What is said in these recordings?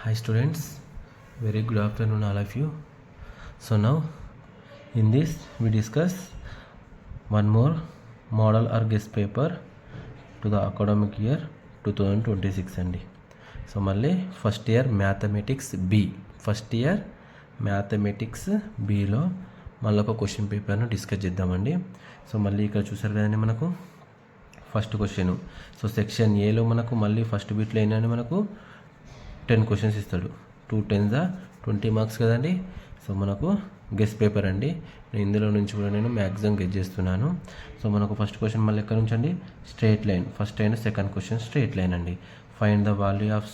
Hi students, very good afternoon all of you. So now in this we discuss one more model or guest paper to the academic year 2026 అండి. So మళ్ళీ first year mathematics below మళ్ళీ ఒక question పేపర్ను discuss చేద్దామండి. So మళ్ళీ ఇక్కడ చూసారు కదండి మనకు ఫస్ట్ క్వశ్చన్. సో సెక్షన్ ఏలో మనకు మళ్ళీ ఫస్ట్ బిట్లో ఏంటంటే మనకు 10 క్వశ్చన్స్ ఇస్తాడు. 2 10s 20 మార్క్స్ కదండి. సో మనకు గెస్ట్ పేపర్ అండి. ఇందులో నుంచి కూడా నేను మ్యాక్సిమం గెస్ చేస్తున్నాను. సో మనకు ఫస్ట్ క్వశ్చన్ మళ్ళీ ఎక్కడ నుంచి అండి, straight line. First and second question straight line అండి. Find the value of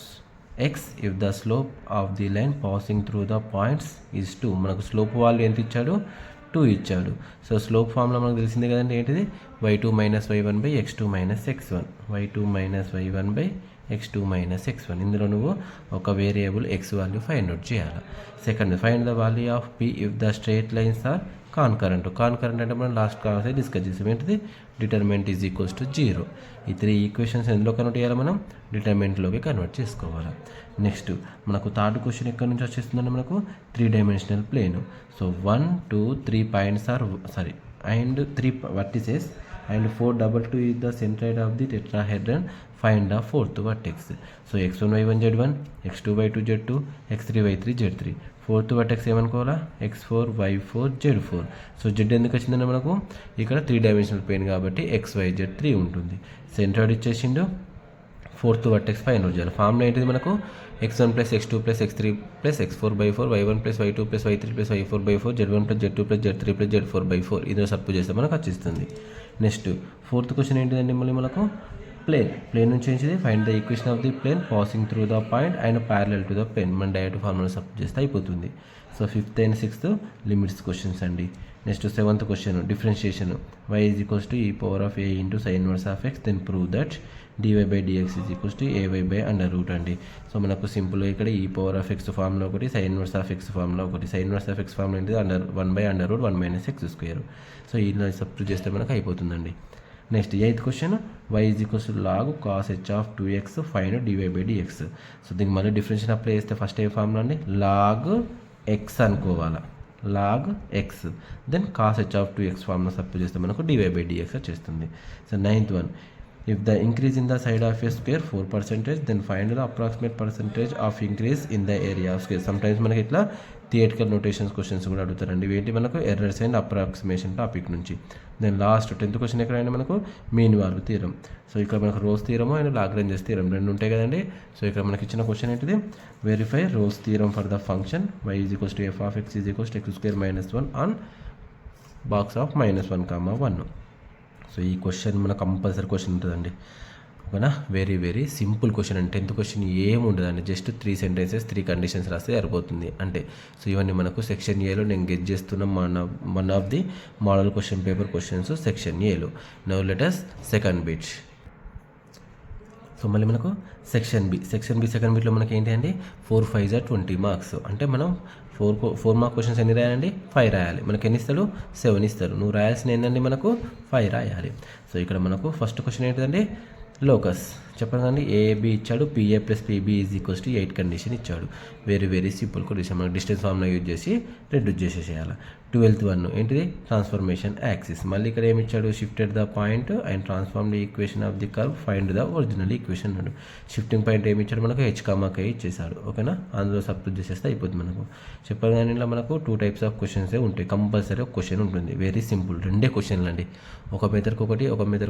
X if the slope of the line passing through the points is 2. మనకు స్లోప్ వాల్యూ ఎంత ఇచ్చాడు, 2 ఇచ్చాడు. సో స్లోప్ ఫార్ములా మనకు తెలిసిందే కదండి, ఏంటిది y2 minus y1 by x2 minus x1. y2 minus y1 by x2 minus x1. ఇందులో నువ్వు ఒక variable x value find out చేయాలి. Second, find the value of p if the straight lines are concurrent అంటే మనం last class discuss చేసాం, ఏంటిది determinant is equals to 0. ఈ 3 equations ఎందులో కన్వర్ట్ చేయాలి, మనం డిటర్మినెంట్లోకి కన్వర్ట్ చేసుకోవాలి. నెక్స్ట్ మనకు థర్డ్ క్వశ్చన్ ఎక్కడి నుంచి వచ్చేస్తుందంటే మనకు 3 dimensional plane. So 1 2 3 points are and 3 vertices and 4 2 is the centroid of the tetrahedron. Find the fourth vertex. So x1 y1 z1, x2 y2 z2, x3 y3 z3. Fourth vertex ఏమనుకోవాలా, x4 y4 z4. So z ఎందుకు వచ్చిందంటే మనకు ఇక్కడ 3 dimensional plane కాబట్టి xyz3 ఉంటుంది. Centroid ఇచ్చేసిండు. Fourth vertex find out చేయాలి. Formula ఏంటిది మనకు x1 plus x2 plus x3 plus x4 by 4, y1 plus y2 plus y3 plus y4 by 4, z1 plus z2 plus z3 plus z4 by 4. ఇదో substitute చేస్తే మనకు వచ్చిస్తుంది. Next fourth question ఏంటిదండి, మళ్ళీ మనకు plane నుంచి ఏంటిది, find the equation of the plane passing through the point and parallel to the plane. మన direct formula substitute చేస్తే అయిపోతుంది. So 5th and 6th limits questions అండి. Next 7th question differentiation. y is equals to e power of a into sine inverse of x, then prove that dy by dx is equals to ay by under root అండి. So మనకు సింపుల్గా ఇక్కడ e power of x formula ఒకటి, sine inverse of x formula ఒకటి. Sine inverse of x formula ఏంటిది, 1 by under root 1 minus x square. So ఇలా substitute చేస్తే మనకు అయిపోతుందండి. Next 8th question, y is equals to log cos h of 2x find dy by dx. So దీనికి మళ్ళీ differentiation apply చేస్తే first ఏ formula అండి, లాగ్ x అనుకోవాలా, log x, then cos h of 2x formula substitute చేస్తే మనకు dy by dx వచ్చేస్తుంది. So 9th one, if the increase in the side of a square 4%, then find the approximate percentage of increase in the area of square. sometimes మనకి ఇట్లా theoretical notations questions కూడా అడుగుతారండి. ఇవేంటి మనకు errors and approximation topic నుంచి. Then last 10th question ఎక్కడైనా మనకు mean value theorem. So ఇక్కడ మనకు రోస్ థీరము అండ్ లాగ్రాంజెస్ థీరం రెండు ఉంటాయి కదండి. సో ఇక్కడ మనకి ఇచ్చిన క్వశ్చన్ ఏంటిది, verify Rolle's theorem for the function y is equals to f of x is equals to x square minus 1 on box of -1, 1. So ఈ క్వశ్చన్ మన కంపల్సరీ క్వశ్చన్ ఉంటుందండి, ఓకేనా. వెరీ వెరీ సింపుల్ క్వశ్చన్ అండి. 10th question ఏముండదండి, just 3 sentences 3 conditions రాస్తే సరిపోతుంది అంటే. So ఇవన్నీ మనకు సెక్షన్ ఏలో నేను గెట్ చేస్తున్న one of the model question paper questions section ఏలో. Now let us second bit. So మళ్ళీ మనకు సెక్షన్ బి సెకండ్ బిట్లో మనకి ఏంటి అండి, 4 5 20 మార్క్స్. అంటే మనం 4 మార్క్ క్వశ్చన్స్ ఎన్ని రాయాలండి, 5 రాయాలి. మనకి ఎన్ని ఇస్తాడు, 7 ఇస్తారు. నువ్వు రాయాల్సిన ఏంటండి, మనకు 5 రాయాలి. సో ఇక్కడ మనకు ఫస్ట్ క్వశ్చన్ ఏంటిదండి, లోకస్ చెప్పండి కదండి, ఏబి ఇచ్చాడు, PA plus PB is equals to 8 condition ఇచ్చాడు. Very very simple condition. మనకు డిస్టెన్స్ ఫార్ములా యూజ్ చేసి రెడ్యూస్ చేసేసేయాలి. 12th వన్ ఏంటిది, ట్రాన్స్ఫర్మేషన్ యాక్సిస్. మళ్ళీ ఇక్కడ ఏమి ఇచ్చాడు, shifted the point and transform the equation of the curve, find the original equation అన్నాడు. షిఫ్టింగ్ పాయింట్ ఏమి ఇచ్చాడు, మనకు h, k ఇచ్చేసాడు, ఓకేనా. అందులో సబ్స్టిట్యూట్ చేసేస్తే అయిపోతుంది. మనకు చెప్పారు కానీ ఇలా మనకు 2 టైప్స్ ఆఫ్ క్వశ్చన్సే ఉంటాయి. కంపల్సరీ ఒక క్వశ్చన్ ఉంటుంది. వెరీ సింపుల్, 2 క్వశ్చన్లు అండి. ఒక మెథడ్కి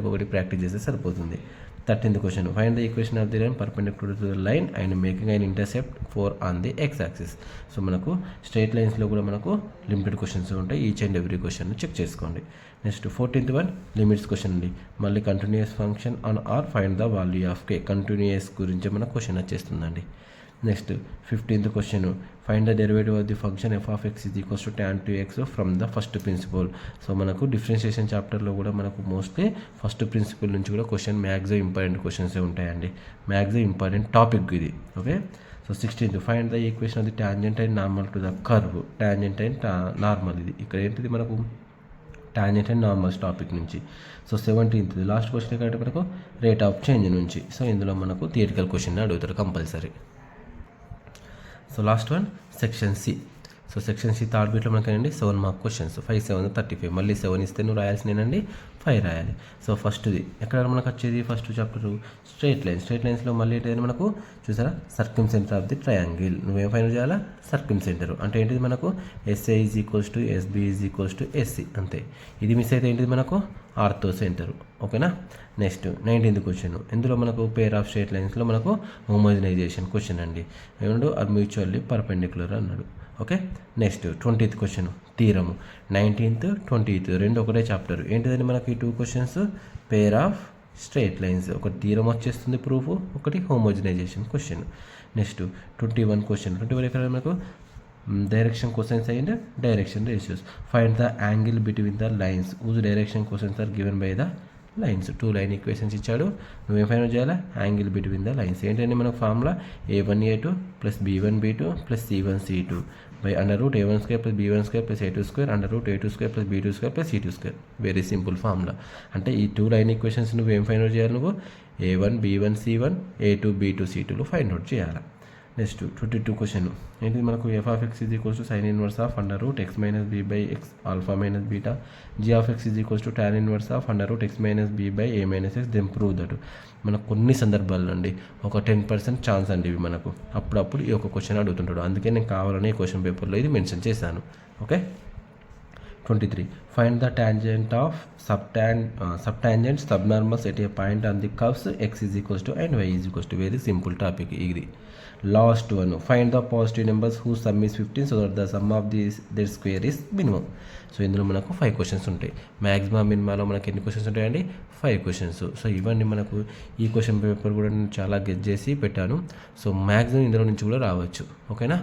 ఒకటి ప్రాక్టీస్ చేస్తే సరిపోతుంది. 13th question, find the equation of the line perpendicular to the line and making and intercept 4 on the x axis. So మనకు స్ట్రైట్ లైన్స్లో కూడా మనకు లిమిటెడ్ క్వశ్చన్స్ ఉంటాయి. Each and every question check చేసుకోండి. Next 14th one limits question అండి. మళ్ళీ continuous function on or find the value of k. Continuous గురించి మనకు క్వశ్చన్ వచ్చేస్తుందండి. Next 15th question, find the derivative of the function f of x is equals to tan 2x from the first principle. So మనకు differentiation చాప్టర్లో కూడా మనకు mostly first principle నుంచి కూడా question maximum important క్వశ్చన్సే ఉంటాయండి. మ్యాక్సిమం ఇంపార్టెంట్ టాపిక్ ఇది, okay. So 16th, find the equation of the tangent and normal to the curve. Tangent and normal, ఇది ఇక్కడ ఏంటిది మనకు టాంజెంట్ అండ్ నార్మల్స్ టాపిక్ నుంచి. సో 17th లాస్ట్ క్వశ్చన్ ఏంటంటే మనకు రేట్ ఆఫ్ చేంజ్ నుంచి. So ఇందులో మనకు థియరిటికల్ క్వశ్చన్ అడుగుతారు compulsory. So last one section C. So section C third బిట్లో మనకేనండి 7 మార్క్ క్వశ్చన్స్, 5 7 35, మళ్ళీ 7 ఇస్తే నువ్వు రాయాల్సినేనండి 5 రాయాలి. సో ఫస్ట్ది ఎక్కడ మనకు వచ్చేది, first chapter straight lines. Straight లైన్స్లో మళ్ళీ ఏంటంటే మనకు చూసారా circumcentre of the triangle. నువ్వేం ఫైండ్ చేయాలా, సర్కిమ్ సెంటర్ అంటే ఏంటిది మనకు SA is equals to SB is equals to SC అంతే. ఇది మిస్ అయితే ఏంటిది మనకు ఆర్థో సెంటర్. ఓకేనా. నెక్స్ట్ 19th క్వశ్చన్, ఇందులో మనకు పేర్ ఆఫ్ స్ట్రైట్ లైన్స్లో మనకు హోమోజనైజేషన్ క్వశ్చన్ అండి. ఏమండు అది మ్యూచువల్లీ పర్పెండిక్యులర్ అన్నాడు. ఓకే. నెక్స్ట్ 20th క్వశ్చన్ తీరము. 19th 20th రెండు ఒకటే చాప్టర్. ఏంటిదండి మనకి 2 questions pair of straight lines, ఒకటి తీరం వచ్చేస్తుంది ప్రూఫ్, ఒకటి హోమోజనైజేషన్ క్వశ్చన్. Next 21 question. 21 ఎక్కడ మనకు direction questions and direction ratios. Find the angle between the lines whose direction questions are given by the lines. 2 line equations ఇచ్చాడు, నువ్వేం find చేయాలా, angle between the lines. ఏంటంటే మనకు formula a1a2 plus b1b2 plus c1c2 by √a1² plus b1² plus a2² √a2² plus b2² plus c2². Very simple formula. అంటే ఈ 2 line equations నువ్వేం find out చేయాలి, నువ్వు a1 b1 c1 a2 b2 c2 find out చేయాలి. Next 22 question. ఏంటిది మనకు f of x is equals to sine inverse of √x minus b by x alpha minus beta, g of x is equals to tan inverse of √x minus b by a minus x, then prove that. మనకు కొన్ని సందర్భాల్లో అండి ఒక 10% chance అండి ఇవి మనకు అప్పుడప్పుడు ఈ ఒక క్వశ్చన్ అడుగుతుంటాడు, అందుకే నేను కావాలని ఈ క్వశ్చన్ పేపర్లో ఇది మెన్షన్ చేశాను. Okay. 23. Find the tangent of subtangent subnormals at a point on the curves x is equals to and y is equals to. Very simple topic ఇది. Last one, find the positive numbers who sum is 15 so that the sum of their square is minimum. So ఇందులో మనకు 5 questions ఉంటాయి. Maximum మినిమాలో మనకి ఎన్ని questions ఉంటాయండి, 5 questions. So ఇవన్నీ మనకు ఈ క్వశ్చన్ పేపర్ కూడా నేను చాలా గెస్ చేసి పెట్టాను. సో మ్యాక్సిమం ఇందులో నుంచి కూడా రావచ్చు. ఓకేనా.